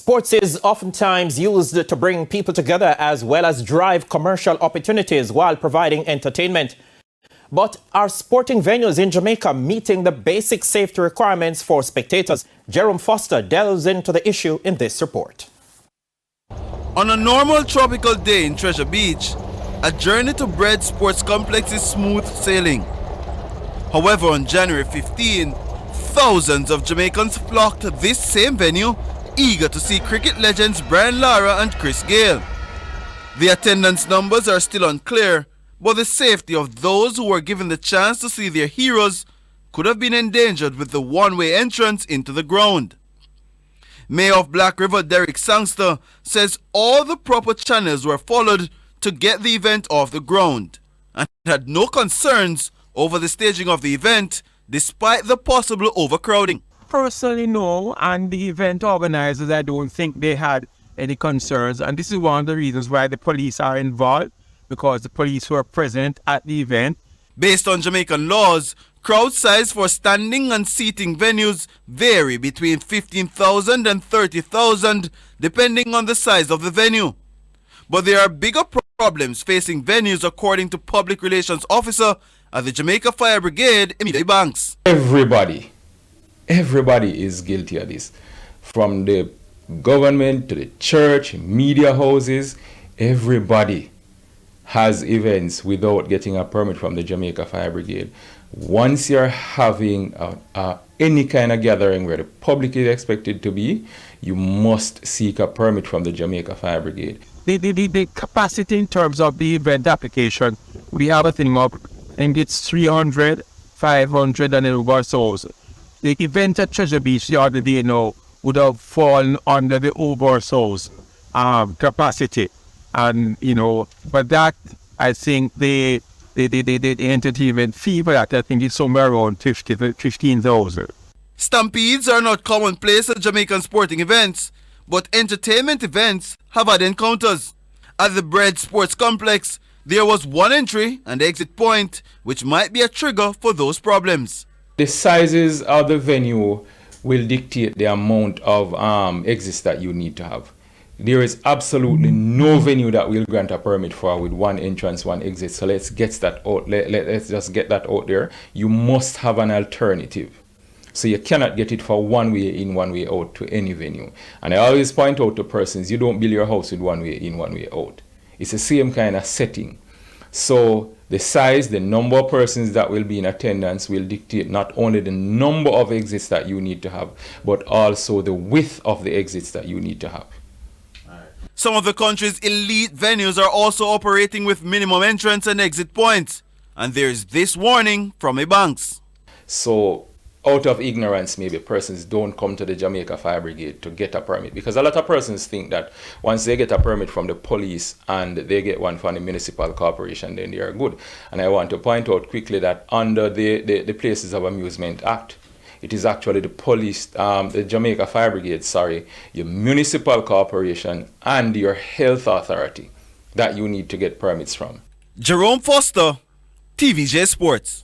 Sports is oftentimes used to bring people together as well as drive commercial opportunities while providing entertainment. But are sporting venues in Jamaica meeting the basic safety requirements for spectators? Jerome Foster delves into the issue in this report. On a normal tropical day in Treasure Beach, a journey to Bread Sports Complex is smooth sailing. However, on January 15, thousands of Jamaicans flocked to this same venue, eager to see cricket legends Brian Lara and Chris Gayle. The attendance numbers are still unclear, but the safety of those who were given the chance to see their heroes could have been endangered with the one-way entrance into the ground. Mayor of Black River Derek Sangster says all the proper channels were followed to get the event off the ground and had no concerns over the staging of the event despite the possible overcrowding. Personally, no, and the event organizers, I don't think they had any concerns, and this is one of the reasons why the police are involved, because the police were present at the event. Based on Jamaican laws, crowd size for standing and seating venues vary between 15,000 and 30,000 depending on the size of the venue. But there are bigger problems facing venues according to Public Relations Officer at the Jamaica Fire Brigade, Emily Banks. Everybody is guilty of this. From the government to the church, media houses, everybody has events without getting a permit from the Jamaica Fire Brigade. Once you're having any kind of gathering where the public is expected to be, you must seek a permit from the Jamaica Fire Brigade. The capacity in terms of the event application, we have a thing of, I think it's 300, 500 and over souls. The event at Treasure Beach the other day now would have fallen under the over souls capacity. And, but that, I think the entertainment fee for that, I think it's somewhere around 15,000. Stampedes are not commonplace at Jamaican sporting events, but entertainment events have had encounters. At the Bread Sports Complex, there was one entry and exit point, which might be a trigger for those problems. The sizes of the venue will dictate the amount of exits that you need to have. There is absolutely no venue that will grant a permit for with one entrance, one exit. So let's get that out. Let's just get that out there. You must have an alternative. So you cannot get it for one way in, one way out to any venue. And I always point out to persons, you don't build your house with one way in, one way out. It's the same kind of setting. So the size, the number of persons that will be in attendance will dictate not only the number of exits that you need to have, but also the width of the exits that you need to have. Some of the country's elite venues are also operating with minimum entrance and exit points. And there's this warning from a Banks. So out of ignorance, maybe persons don't come to the Jamaica Fire Brigade to get a permit, because a lot of persons think that once they get a permit from the police and they get one from the municipal corporation, then they are good. And I want to point out quickly that under the Places of Amusement Act, it is actually the police, the Jamaica Fire Brigade, your municipal corporation and your health authority that you need to get permits from. Jerome Foster, TVJ Sports.